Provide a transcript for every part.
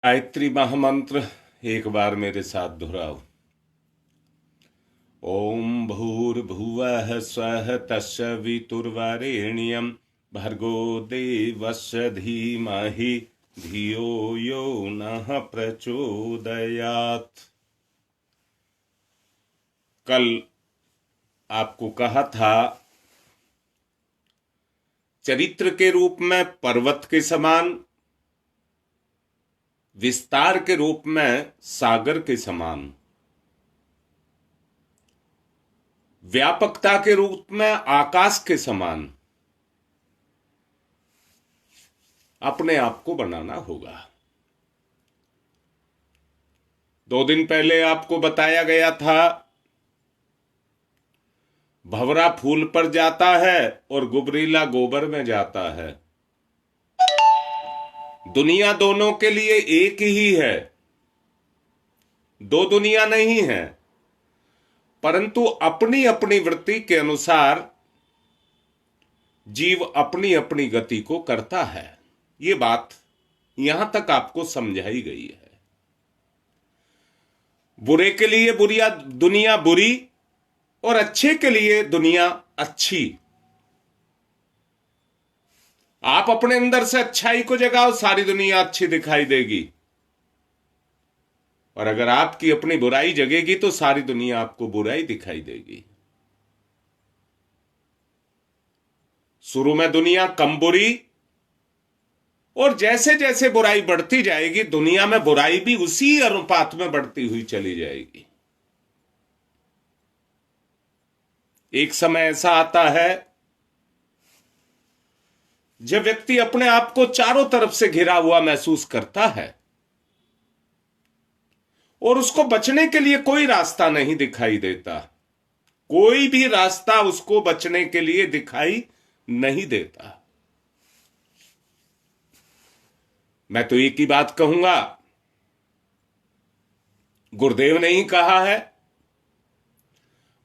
गायत्री महामंत्र एक बार मेरे साथ दोहराओ। ओम भूर्भुवः स्वः तस्सवितुर्वरेण्यं भर्गो देवस्य धीमहि धियो यो नः प्रचोदयात्। कल आपको कहा था चरित्र के रूप में पर्वत के समान, विस्तार के रूप में सागर के समान, व्यापकता के रूप में आकाश के समान अपने आप को बनाना होगा। 2 दिन पहले आपको बताया गया था भंवरा फूल पर जाता है और गुबरीला गोबर में जाता है। दुनिया दोनों के लिए एक ही है, 2 दुनिया नहीं है, परंतु अपनी अपनी वृत्ति के अनुसार जीव अपनी अपनी गति को करता है। ये बात यहां तक आपको समझाई गई है। बुरे के लिए दुनिया बुरी और अच्छे के लिए दुनिया अच्छी। आप अपने अंदर से अच्छाई को जगाओ, सारी दुनिया अच्छी दिखाई देगी, और अगर आपकी अपनी बुराई जगेगी तो सारी दुनिया आपको बुराई दिखाई देगी। शुरू में दुनिया कम बुरी, और जैसे जैसे बुराई बढ़ती जाएगी दुनिया में बुराई भी उसी अनुपात में बढ़ती हुई चली जाएगी। एक समय ऐसा आता है जब व्यक्ति अपने आप को चारों तरफ से घिरा हुआ महसूस करता है और उसको बचने के लिए कोई रास्ता नहीं दिखाई देता। कोई भी रास्ता उसको बचने के लिए दिखाई नहीं देता। मैं तो एक ही बात कहूंगा, गुरुदेव ने ही कहा है,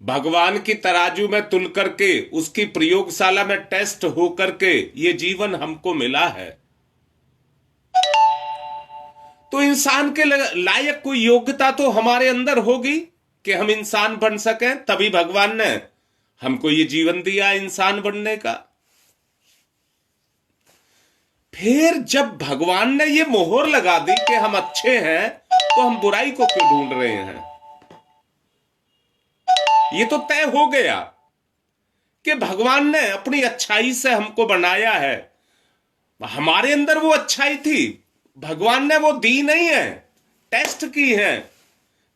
भगवान की तराजू में तुल करके उसकी प्रयोगशाला में टेस्ट हो करके ये जीवन हमको मिला है, तो इंसान के लायक कोई योग्यता तो हमारे अंदर होगी कि हम इंसान बन सकें। तभी भगवान ने हमको ये जीवन दिया इंसान बनने का। फिर जब भगवान ने ये मोहर लगा दी कि हम अच्छे हैं, तो हम बुराई को क्यों ढूंढ रहे हैं? ये तो तय हो गया कि भगवान ने अपनी अच्छाई से हमको बनाया है। हमारे अंदर वो अच्छाई थी, भगवान ने वो दी नहीं है, टेस्ट की है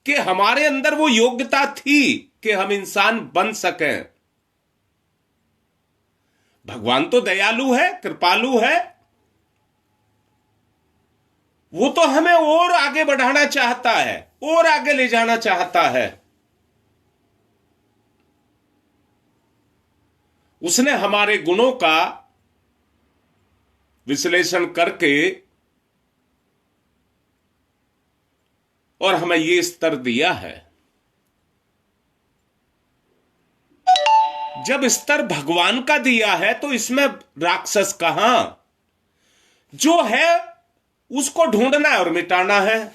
कि हमारे अंदर वो योग्यता थी कि हम इंसान बन सकें। भगवान तो दयालु है, कृपालु है, वो तो हमें और आगे बढ़ाना चाहता है, और आगे ले जाना चाहता है। उसने हमारे गुणों का विश्लेषण करके और हमें ये स्तर दिया है। जब स्तर भगवान का दिया है तो इसमें राक्षस कहां? जो है उसको ढूंढना है और मिटाना है।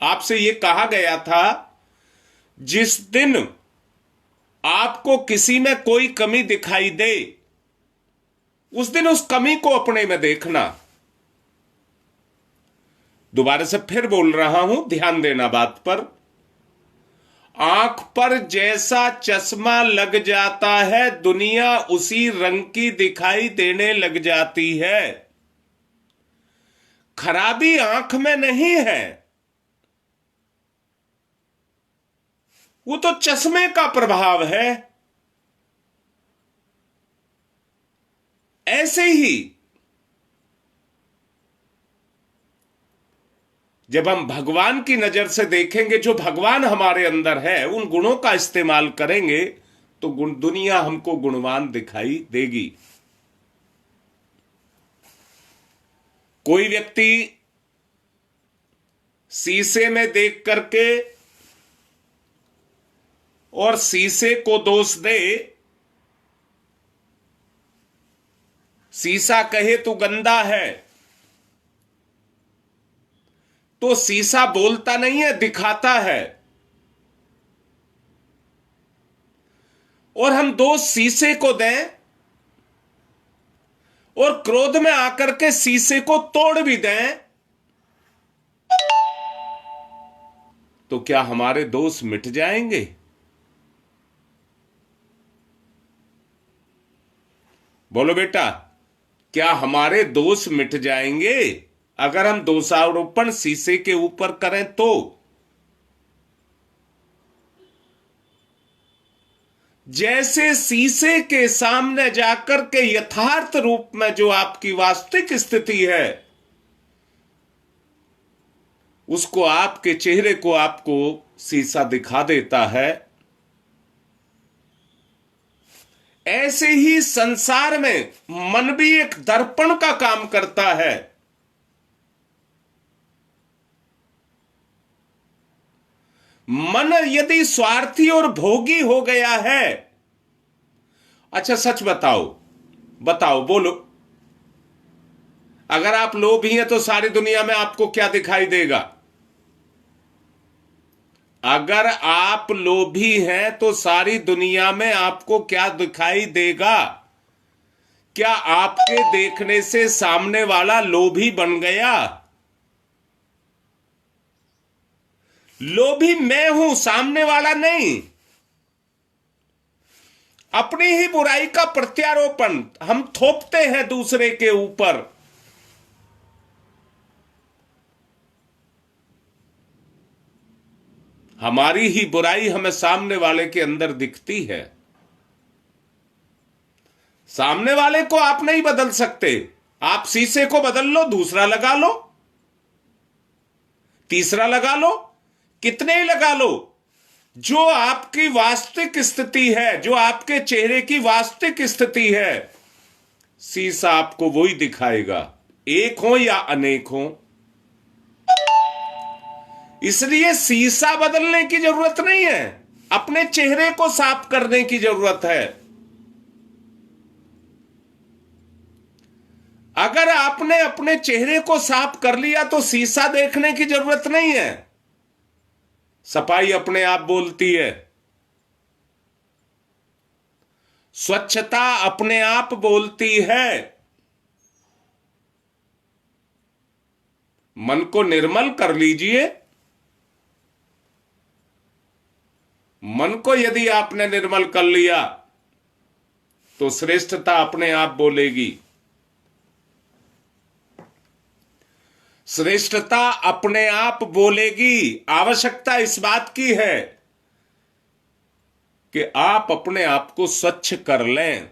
आपसे यह कहा गया था, जिस दिन आपको किसी में कोई कमी दिखाई दे, उस दिन उस कमी को अपने में देखना। दोबारा से फिर बोल रहा हूं, ध्यान देना बात पर। आंख पर जैसा चश्मा लग जाता है, दुनिया उसी रंग की दिखाई देने लग जाती है। खराबी आंख में नहीं है, वो तो चश्मे का प्रभाव है। ऐसे ही जब हम भगवान की नजर से देखेंगे, जो भगवान हमारे अंदर है, उन गुणों का इस्तेमाल करेंगे तो दुनिया हमको गुणवान दिखाई देगी। कोई व्यक्ति शीशे में देख करके और शीशे को दोष दे, शीशा कहे तो गंदा है, तो शीशा बोलता नहीं है, दिखाता है। और हम दोष शीशे को दें और क्रोध में आकर के शीशे को तोड़ भी दें, तो क्या हमारे दोष मिट जाएंगे? बोलो बेटा, क्या हमारे दोष मिट जाएंगे अगर हम दोषारोपण शीशे के ऊपर करें तो? जैसे शीशे के सामने जाकर के यथार्थ रूप में जो आपकी वास्तविक स्थिति है, उसको आपके चेहरे को आपको शीशा दिखा देता है, ऐसे ही संसार में मन भी एक दर्पण का काम करता है। मन यदि स्वार्थी और भोगी हो गया है, अच्छा सच बताओ, बताओ, बोलो, अगर आप लोभी हैं तो सारी दुनिया में आपको क्या दिखाई देगा? अगर आप लोभी हैं तो सारी दुनिया में आपको क्या दिखाई देगा? क्या आपके देखने से सामने वाला लोभी बन गया? लोभी मैं हूं, सामने वाला नहीं। अपनी ही बुराई का प्रत्यारोपण हम थोपते हैं दूसरे के ऊपर। हमारी ही बुराई हमें सामने वाले के अंदर दिखती है। सामने वाले को आप नहीं बदल सकते। आप शीशे को बदल लो, दूसरा लगा लो, तीसरा लगा लो, कितने ही लगा लो। जो आपकी वास्तविक स्थिति है, जो आपके चेहरे की वास्तविक स्थिति है, शीशा आपको वही दिखाएगा, एक हो या अनेक हो। इसलिए शीशा बदलने की जरूरत नहीं है, अपने चेहरे को साफ करने की जरूरत है। अगर आपने अपने चेहरे को साफ कर लिया तो शीशा देखने की जरूरत नहीं है। सफाई अपने आप बोलती है, स्वच्छता अपने आप बोलती है। मन को निर्मल कर लीजिए। मन को यदि आपने निर्मल कर लिया तो श्रेष्ठता अपने आप बोलेगी। श्रेष्ठता अपने आप बोलेगी। आवश्यकता इस बात की है कि आप अपने आप को स्वच्छ कर लें।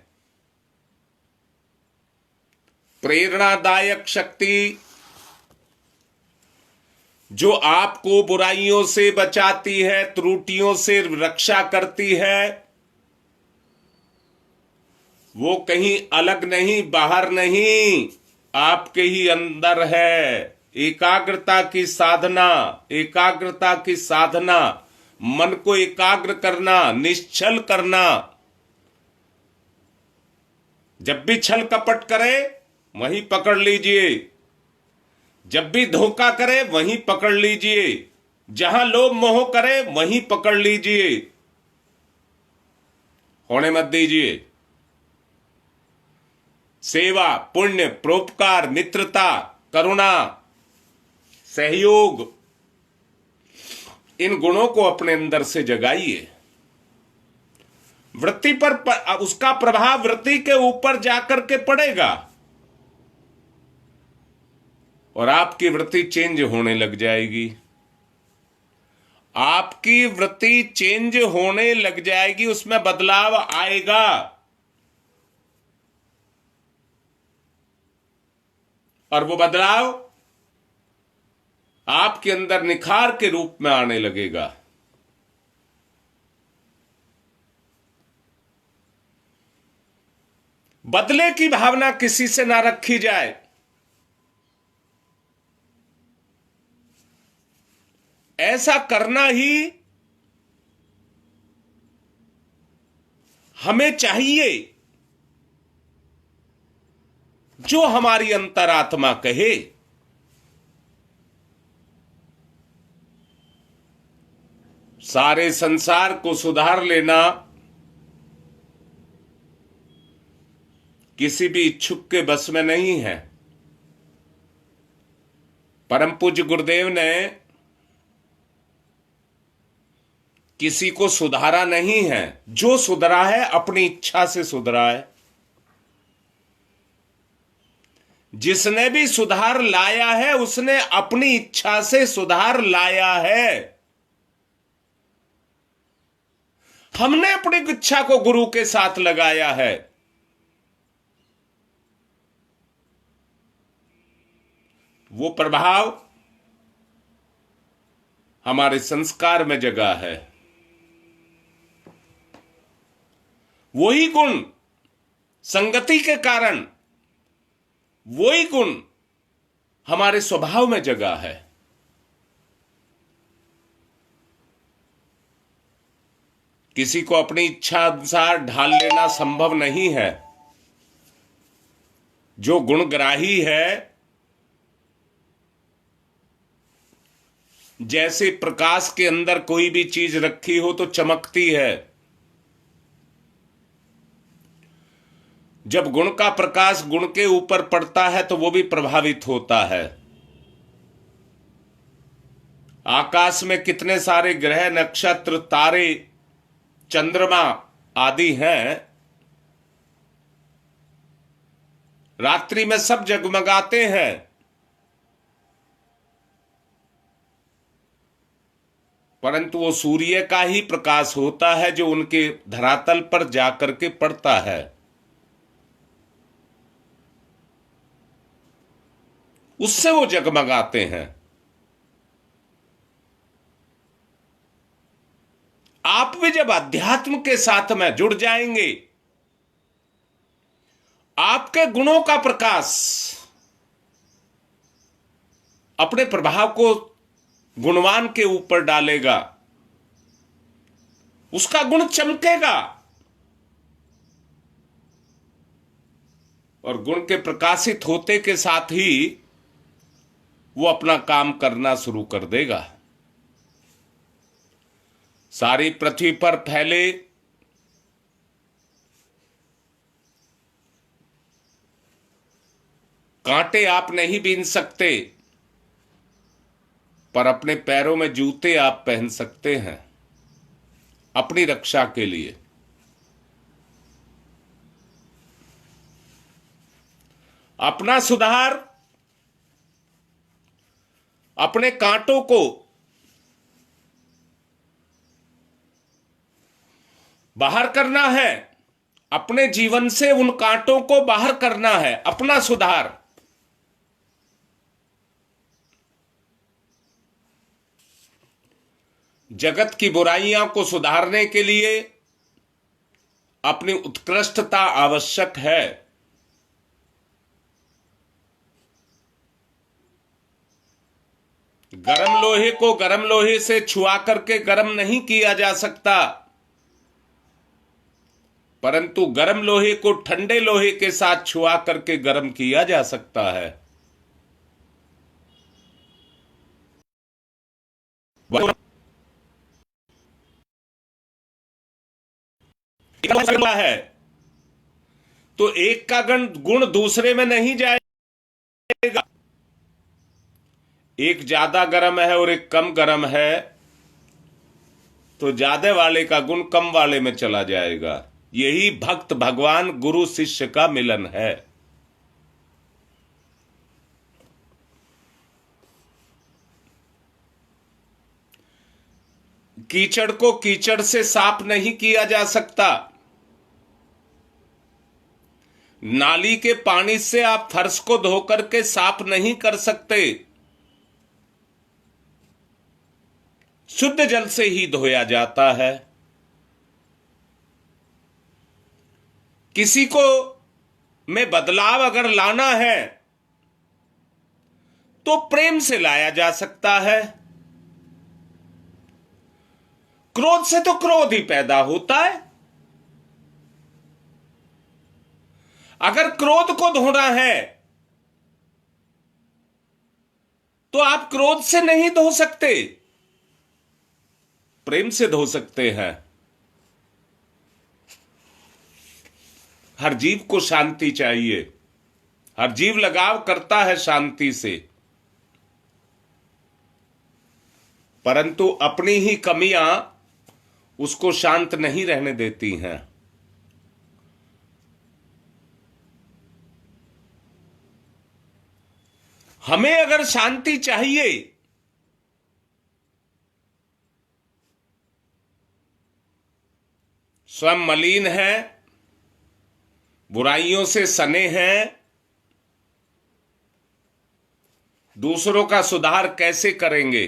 प्रेरणादायक शक्ति जो आपको बुराइयों से बचाती है, त्रुटियों से रक्षा करती है, वो कहीं अलग नहीं, बाहर नहीं, आपके ही अंदर है। एकाग्रता की साधना, एकाग्रता की साधना, मन को एकाग्र करना, निश्चल करना। जब भी छल कपट करे वहीं पकड़ लीजिए, जब भी धोखा करे वहीं पकड़ लीजिए, जहां लोभ मोह करे वहीं पकड़ लीजिए, होने मत दीजिए। सेवा, पुण्य, परोपकार, मित्रता, करुणा, सहयोग, इन गुणों को अपने अंदर से जगाइए। वृत्ति पर उसका प्रभाव वृत्ति के ऊपर जाकर के पड़ेगा और आपकी वृत्ति चेंज होने लग जाएगी। आपकी वृत्ति चेंज होने लग जाएगी, उसमें बदलाव आएगा। और वो बदलाव आपके अंदर निखार के रूप में आने लगेगा। बदले की भावना किसी से ना रखी जाए। ऐसा करना ही हमें चाहिए जो हमारी अंतरात्मा कहे। सारे संसार को सुधार लेना किसी भी इच्छुक के बस में नहीं है। परम पूज्य गुरुदेव ने किसी को सुधारा नहीं है। जो सुधरा है अपनी इच्छा से सुधरा है। जिसने भी सुधार लाया है उसने अपनी इच्छा से सुधार लाया है। हमने अपनी इच्छा को गुरु के साथ लगाया है। वो प्रभाव हमारे संस्कार में जगा है। वही गुण संगति के कारण, वही गुण हमारे स्वभाव में जगा है। किसी को अपनी इच्छा अनुसार ढाल लेना संभव नहीं है। जो गुणग्राही है, जैसे प्रकाश के अंदर कोई भी चीज रखी हो तो चमकती है। जब गुण का प्रकाश गुण के ऊपर पड़ता है तो वो भी प्रभावित होता है। आकाश में कितने सारे ग्रह, नक्षत्र, तारे, चंद्रमा आदि हैं। रात्रि में सब जगमगाते हैं। परंतु वो सूर्य का ही प्रकाश होता है जो उनके धरातल पर जाकर के पड़ता है। उससे वो जगमगाते हैं। आप भी जब अध्यात्म के साथ में जुड़ जाएंगे, आपके गुणों का प्रकाश अपने प्रभाव को गुणवान के ऊपर डालेगा। उसका गुण चमकेगा और गुण के प्रकाशित होते के साथ ही वो अपना काम करना शुरू कर देगा। सारी पृथ्वी पर फैले कांटे आप नहीं बीन सकते, पर अपने पैरों में जूते आप पहन सकते हैं अपनी रक्षा के लिए। अपना सुधार, अपने कांटों को बाहर करना है। अपने जीवन से उन कांटों को बाहर करना है। अपना सुधार। जगत की बुराइयां को सुधारने के लिए अपनी उत्कृष्टता आवश्यक है। गरम लोहे को गरम लोहे से छुआ करके गरम नहीं किया जा सकता, परंतु गरम लोहे को ठंडे लोहे के साथ छुआ करके गरम किया जा सकता है। है तो एक का गुण दूसरे में नहीं जाएगा। एक ज्यादा गर्म है और एक कम गर्म है तो ज्यादा वाले का गुण कम वाले में चला जाएगा। यही भक्त भगवान गुरु शिष्य का मिलन है। कीचड़ को कीचड़ से साफ नहीं किया जा सकता। नाली के पानी से आप फर्श को धोकर के साफ नहीं कर सकते। शुद्ध जल से ही धोया जाता है। किसी को में बदलाव अगर लाना है तो प्रेम से लाया जा सकता है। क्रोध से तो क्रोध ही पैदा होता है। अगर क्रोध को धोना है तो आप क्रोध से नहीं धो सकते। प्रेम से धो सकते हैं। हर जीव को शांति चाहिए, हर जीव लगाव करता है शांति से, परंतु अपनी ही कमियां उसको शांत नहीं रहने देती हैं। हमें अगर शांति चाहिए स्वयं मलिन है, बुराइयों से सने हैं, दूसरों का सुधार कैसे करेंगे?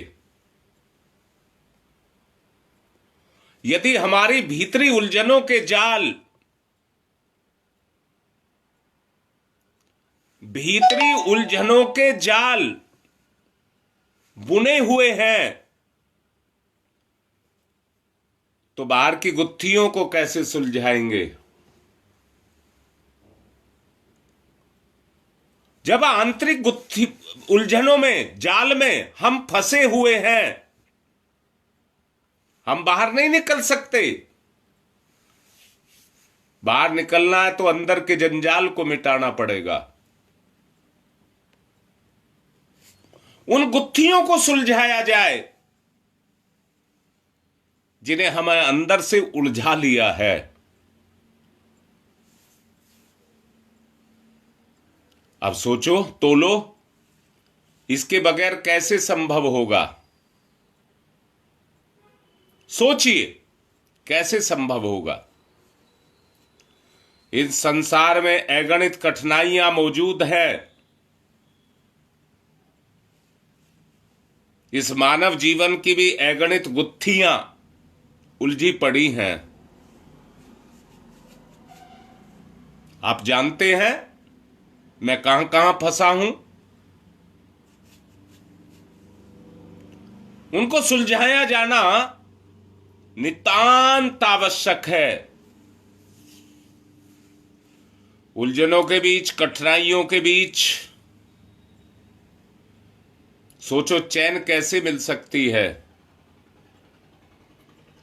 यदि हमारी भीतरी उलझनों के जाल, भीतरी उलझनों के जाल बुने हुए हैं, तो बाहर की गुत्थियों को कैसे सुलझाएंगे? जब आंतरिक गुत्थी उलझनों में, जाल में हम फंसे हुए हैं, हम बाहर नहीं निकल सकते। बाहर निकलना है तो अंदर के जंजाल को मिटाना पड़ेगा, उन गुत्थियों को सुलझाया जाए जिन्हें हमें अंदर से उलझा लिया है। अब सोचो, तोलो, इसके बगैर कैसे संभव होगा? सोचिए कैसे संभव होगा? इस संसार में अगणित कठिनाइयां मौजूद है। इस मानव जीवन की भी अगणित गुत्थियां उलझी पड़ी हैं। आप जानते हैं मैं कहां कहां फंसा हूं? उनको सुलझाया जाना नितांत आवश्यक है। उलझनों के बीच, कठिनाइयों के बीच सोचो चैन कैसे मिल सकती है?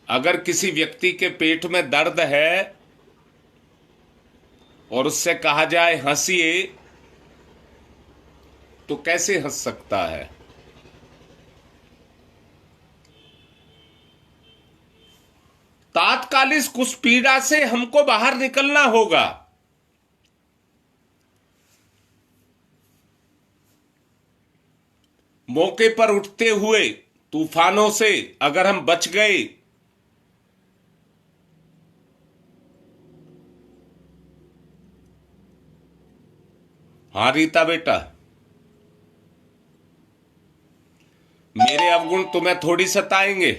अगर किसी व्यक्ति के पेट में दर्द है और उससे कहा जाए हंसिए, तो कैसे हंस सकता है? तात्कालिक उस पीड़ा से हमको बाहर निकलना होगा। मौके पर उठते हुए तूफानों से अगर हम बच गए, हाँ रीता बेटा, मेरे अवगुण तुम्हें थोड़ी सताएंगे,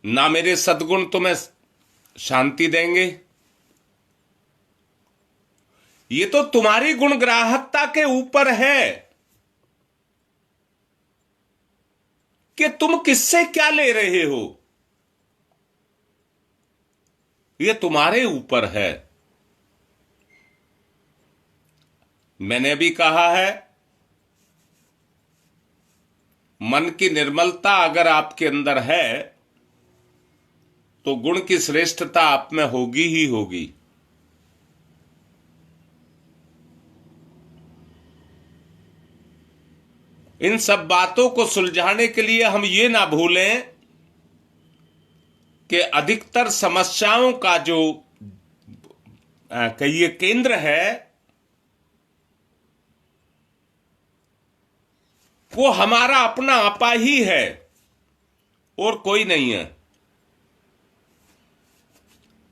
ना मेरे सद्गुण तुम्हें शांति देंगे। ये तो तुम्हारी गुणग्राहकता के ऊपर है कि तुम किससे क्या ले रहे हो। ये तुम्हारे ऊपर है। मैंने अभी कहा है, मन की निर्मलता अगर आपके अंदर है तो गुण की श्रेष्ठता आप में होगी ही होगी। इन सब बातों को सुलझाने के लिए हम ये ना भूलें कि अधिकतर समस्याओं का जो कहिए केंद्र है, वो हमारा अपना आपा ही है और कोई नहीं है।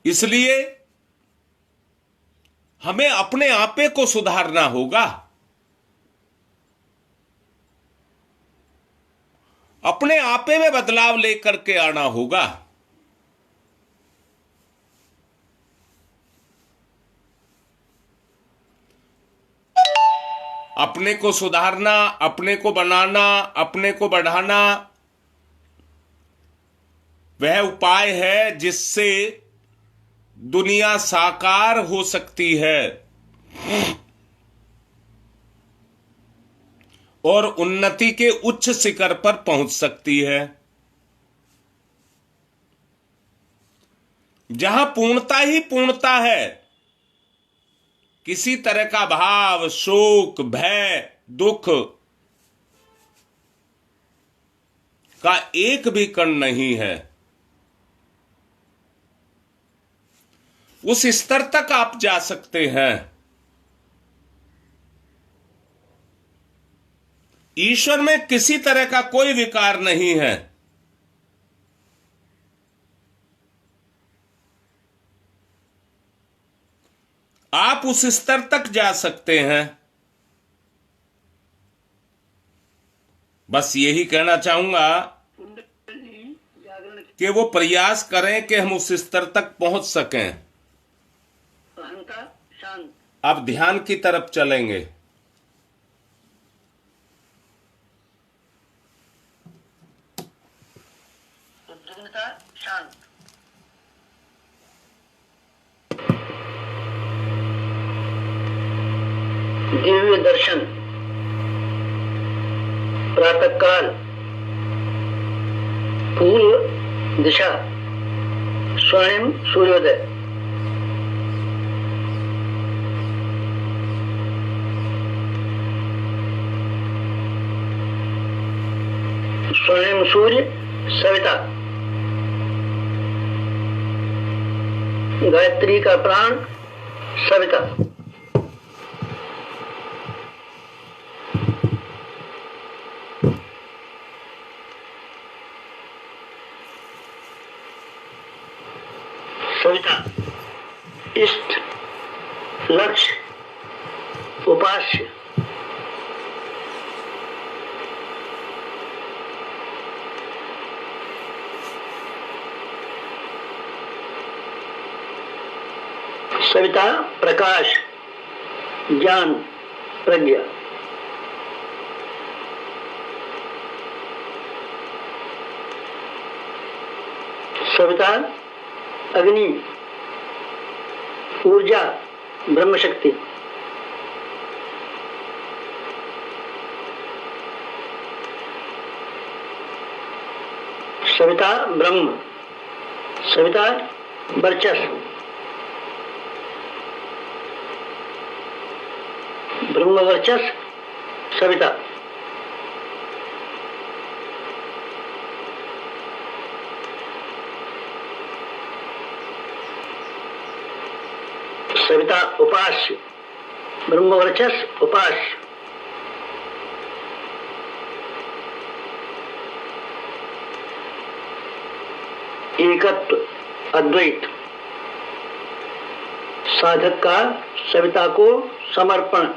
इसलिए हमें अपने आपे को सुधारना होगा, अपने आपे में बदलाव लेकर के आना होगा। अपने को सुधारना, अपने को बनाना, अपने को बढ़ाना वह उपाय है जिससे दुनिया साकार हो सकती है। और उन्नति के उच्च शिखर पर पहुंच सकती है। जहां पूर्णता ही पूर्णता है, किसी तरह का भाव, शोक, भय, दुख का एक भी कण नहीं है, उस स्तर तक आप जा सकते हैं। ईश्वर में किसी तरह का कोई विकार नहीं है। आप उस स्तर तक जा सकते हैं। बस यही कहना चाहूंगा कि वो प्रयास करें कि हम उस स्तर तक पहुंच सकें। अहंकार शांत। अब ध्यान की तरफ चलेंगे। उद्विग्नता शांत। दिव्य दर्शन। प्रातः काल। पूर्व दिशा। स्वयं सूर्योदय। स्वयं सूर्य सविता। गायत्री का प्राण सविता। सविता इष्ट, लक्ष्य, उपास्य। सविता प्रकाश, ज्ञान, प्रज्ञा। सविता अग्नि, ऊर्जा, ब्रह्म शक्ति। सविता ब्रह्म, सविता वर्चस्व, ब्रह्म वर्चस्व सविता। सविता उपास्य, ब्रह्म वर्चस्व उपास्य। एकत्व, अद्वैत। साधक का सविता को समर्पण।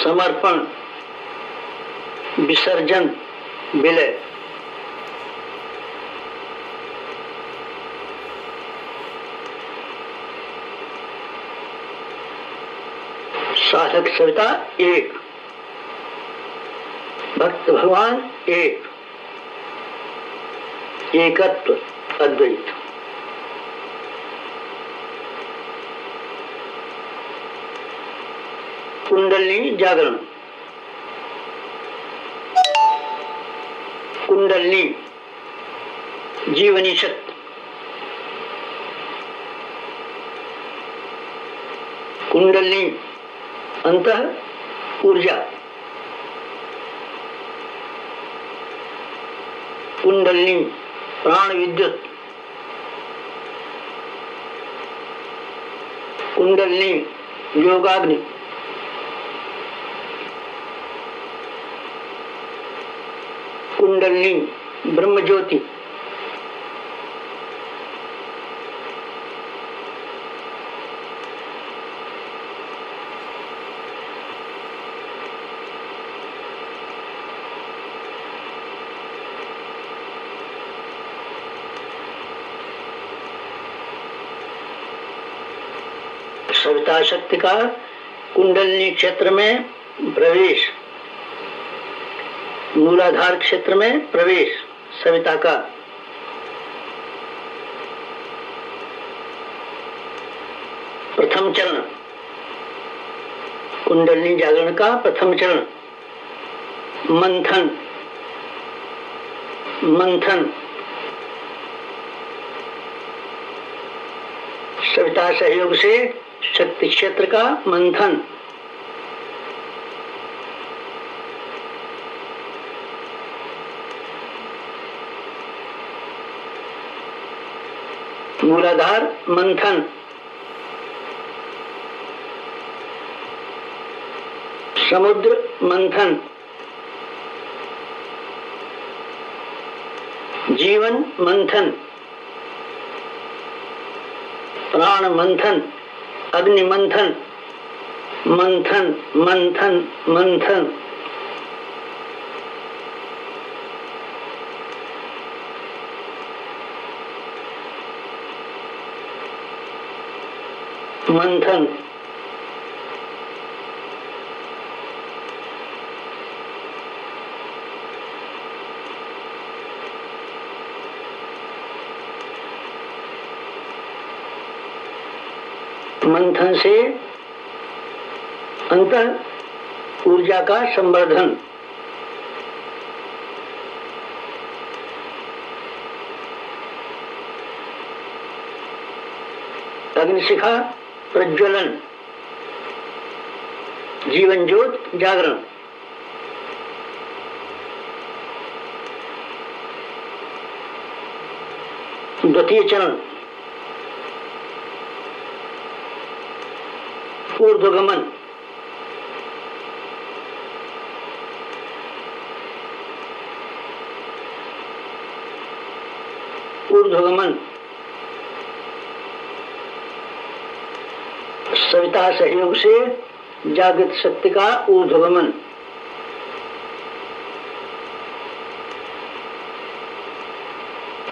समर्पण, विसर्जन, विलय। साधक सविता एक, भक्त भगवान एक। एकत्व, अद्वैत। कुंडलिनी जागरण। कुंडलिनी जीवनी शक्ति। कुंडलिनी अंतः ऊर्जा। कुंडलिनी प्राण विद्युत। कुंडलिनी योगाग्नि। कुंडलिनी ब्रह्म ज्योति। सविता शक्ति का कुंडलिनी क्षेत्र में प्रवेश, मूलाधार क्षेत्र में प्रवेश सविता का। प्रथम चरण, कुंडलिनी जागरण का प्रथम चरण। मंथन, मंथन, सविता सहयोग से शक्ति क्षेत्र का मंथन। मूलाधार मंथन, समुद्र मंथन, जीवन मंथन, प्राण मंथन, अग्नि मंथन, मंथन मंथन मंथन। मंथन, मंथन से अंतः ऊर्जा का संवर्धन। अग्निशिखा प्रज्वलन, जीवन ज्योत जागरण। द्वितीय चरण, ऊर्ध्वगमन, ऊर्ध्वगमन, सविता सहयोग से जागृत शक्ति का ऊर्ध्वगमन।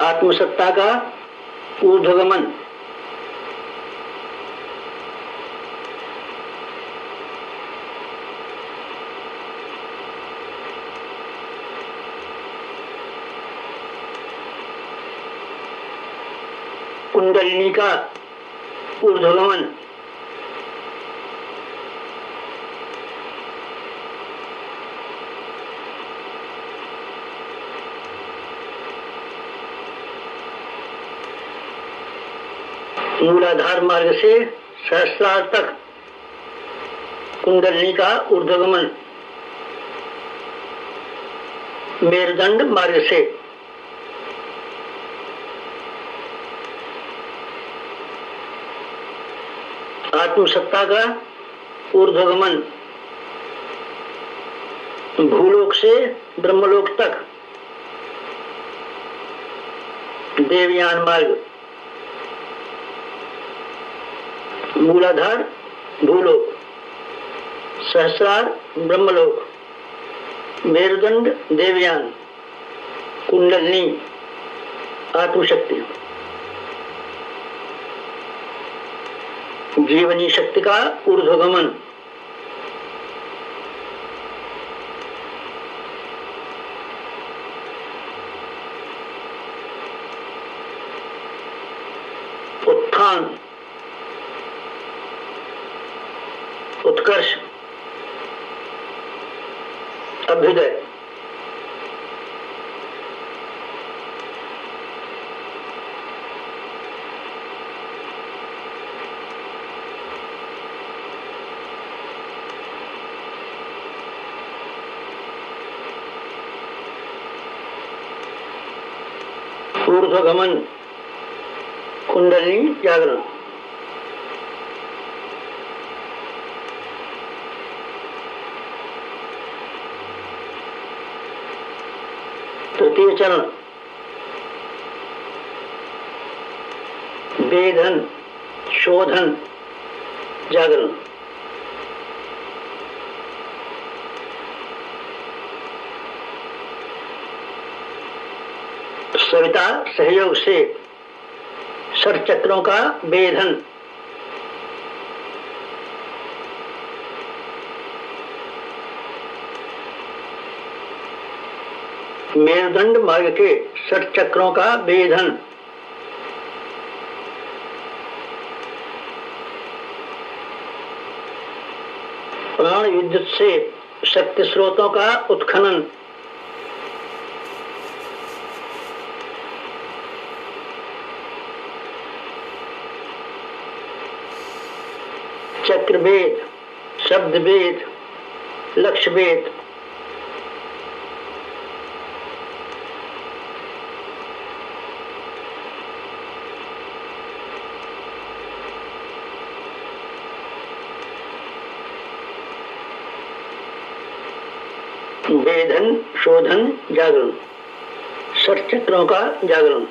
आत्मसत्ता का ऊर्ध्वगमन। कुंडलिनी का ऊर्ध्वगमन। मूलाधार मार्ग से सहस्रार तक कुंडलिनी का ऊर्ध्वगमन। मेरुदंड मार्ग से आत्मसत्ता का ऊर्ध्वगमन। भूलोक से ब्रह्मलोक तक देवयान मार्ग। मूलाधार भूलोक, सहस्रार ब्रह्मलोक, मेरुदंड देवयान, कुंडलिनी आत्मशक्ति। जीवनी शक्ति का ऊर्ध्वगमन। उत्थान, उत्कर्ष, अभ्युदय। ऊर्ध्वगमन, कुंडलिनी जागरण। तृतीय चरण, वेधन, शोधन, जागरण। सविता सहयोग से षटचक्रों का वेधन। मेरुदंड मार्ग के षटचक्रों का वेधन। प्राण विद्युत से शक्ति स्रोतों का उत्खनन, चक्र भेद, शब्द भेद, लक्ष्य भेद, भेदन, शोधन, जागरण, षट चक्रों का जागरण।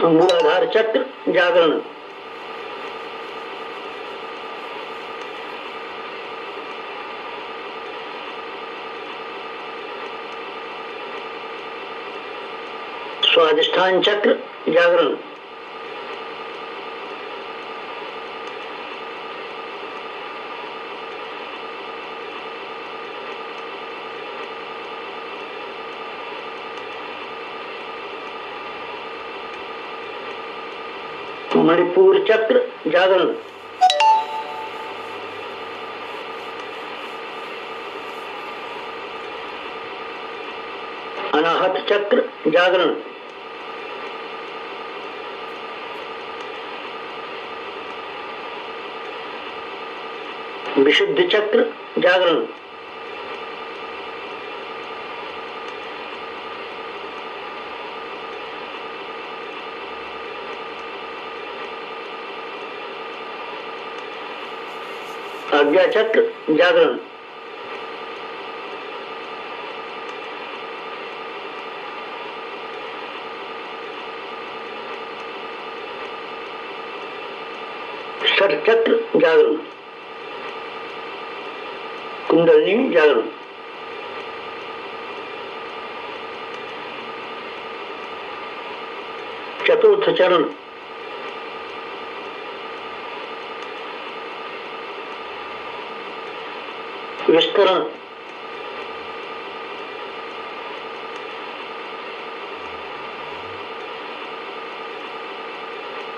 मूलाधार चक्र जागरण, स्वाधिष्ठान चक्र जागरण, मणिपुर चक्र जागरण, अनाहत चक्र जागरण, विशुद्ध चक्र जागरण, आज्ञा चक्र जागरण, षट चक्र जागरण, कुंडलिनी जागरण, चतुर्थ चरण, विस्तरण,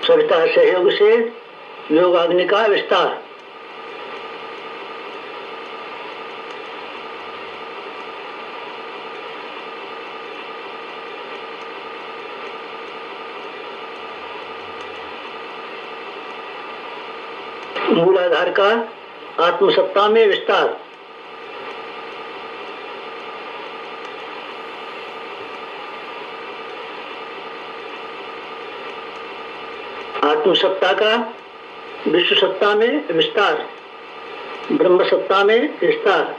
सविता सहयोग से योगाग्नि का विस्तार, मूलाधार का आत्मसत्ता में विस्तार, आत्मसत्ता का विश्व सत्ता में विस्तार, ब्रह्म सत्ता में विस्तार,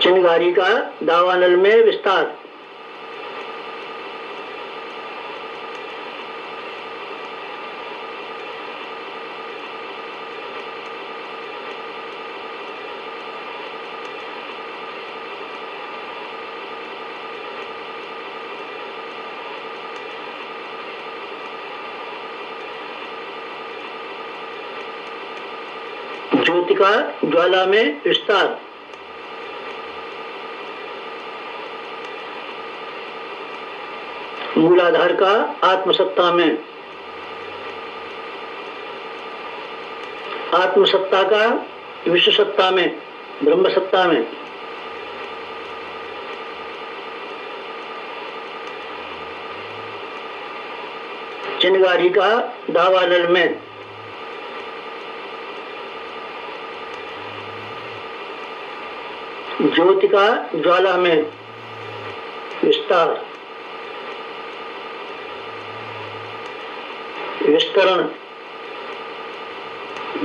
चिंगारी का दावानल में विस्तार, ज्योति का ज्वाला में विस्तार, मूलाधार का आत्मसत्ता में, आत्मसत्ता का विश्व सत्ता में, ब्रह्म सत्ता में, चिंगारी का दावानल में, ज्योति का ज्वाला में विस्तार, विस्तरण,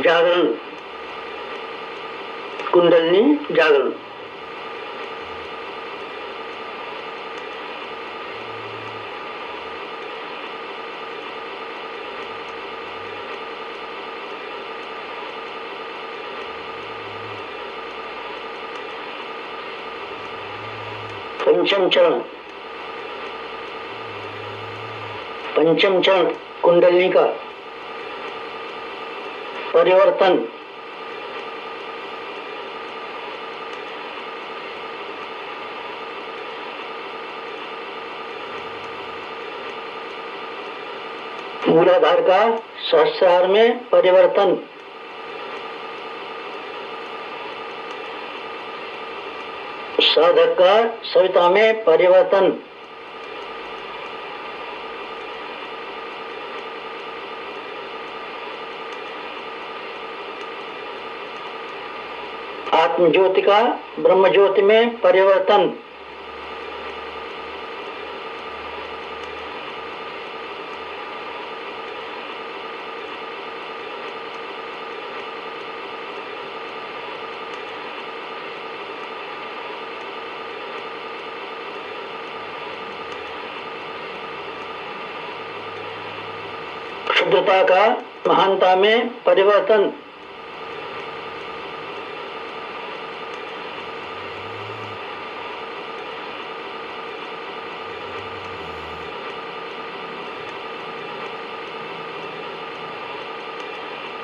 जागरण, कुंडलिनी जागरण। पंचम चरण कुंडलिनी का परिवर्तन। मूलाधार का सहस्रार में परिवर्तन। साधक का सविता में परिवर्तन। आत्म ज्योति का ब्रह्म ज्योति में परिवर्तन। क्षुद्रता का महानता में परिवर्तन।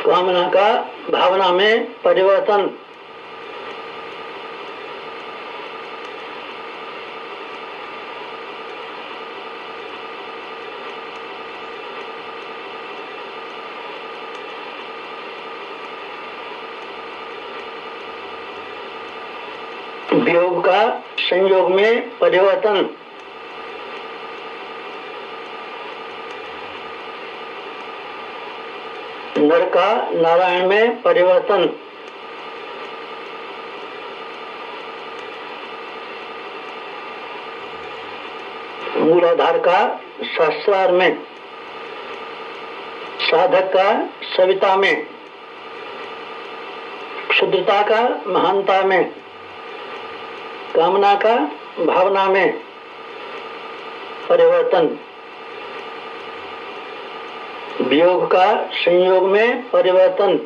कामना का भावना में परिवर्तन। वियोग का संयोग में परिवर्तन। नर का नारायण में परिवर्तन। मूलाधार का सहस्रार में, साधक का सविता में, क्षुद्रता का महानता में, कामना का भावना में परिवर्तन। वियोग का संयोग में परिवर्तन।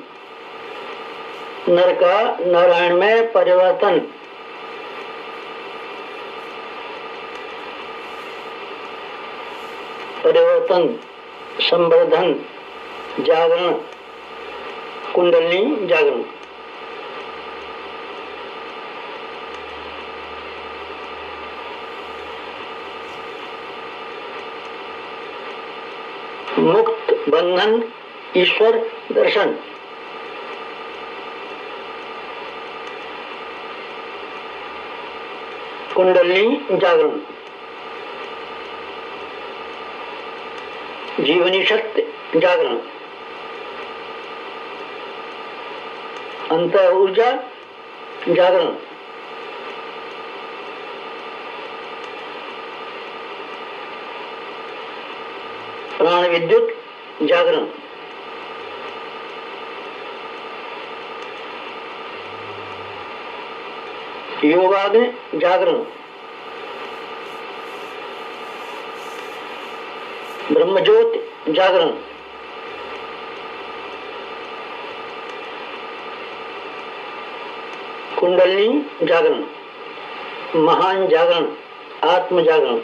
नर का नारायण में परिवर्तन। परिवर्तन, संवर्धन, जागरण, कुंडलिनी जागरण। मुक्त बंधन ईश्वर दर्शन। कुंडलिनी जागरण। जीवनी शक्ति जागरण। अंतर ऊर्जा जागरण। प्राण विद्युत जागरण। योगाग्नि जागरण। ब्रह्मज्योति जागरण। कुंडलिनी जागरण। महान जागरण, आत्म जागरण।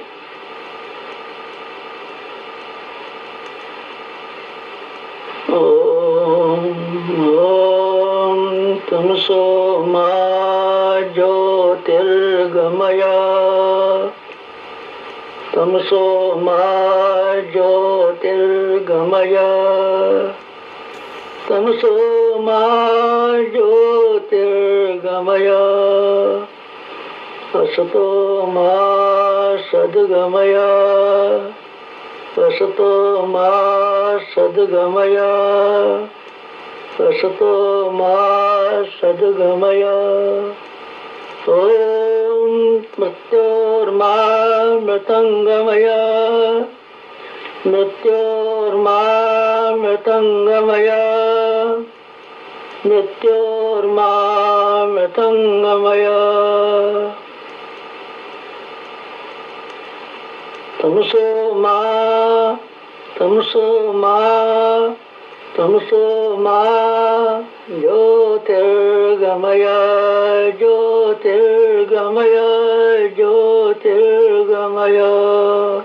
तमसो मा ज्योतिर्गमय। तमसो मा ज्योतिर्गमय। तमसो मा ज्योतिर्गमय। असतो मा सद्गमय। असतो मा सद्गमय। असतो मा सद्गमय। ओम मृत्योर्मा मृतंगमय। मृत्योर्मा मृतंगमय। मृत्योर्मा मृतंगमय। तमसो मा तमसो मा तमसो मा ज्योतिर्गमय। ज्योतिर्गमय। ज्योतिर्गमय। शिवाय।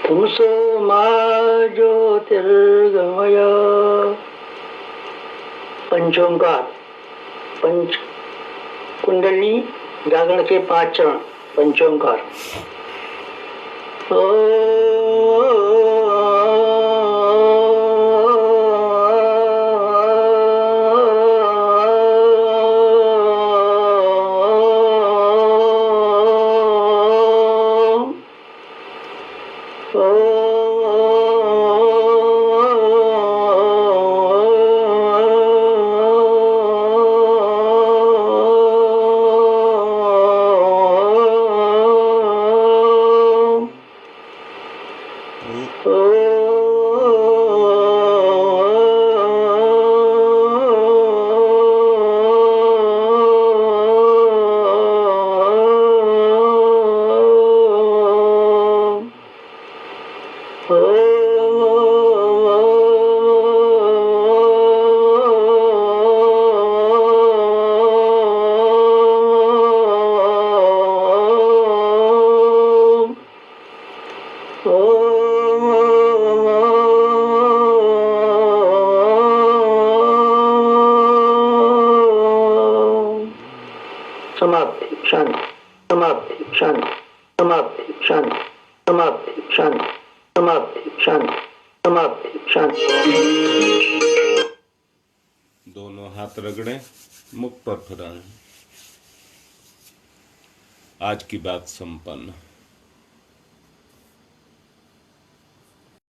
तमसो मा ज्योतिर्गमय। पंचोंकार, पंच कुंडली जागरण के 5 चरण। पंचोंकार। समाप्ति शांति, समाप्ति शांति, समाप्ति शांति, समाप्ति शांति, समाप्ति शांति, समाप्ति शांति। दोनों हाथ रगड़ें, मुख पर फिराएं। आज की बात संपन्न।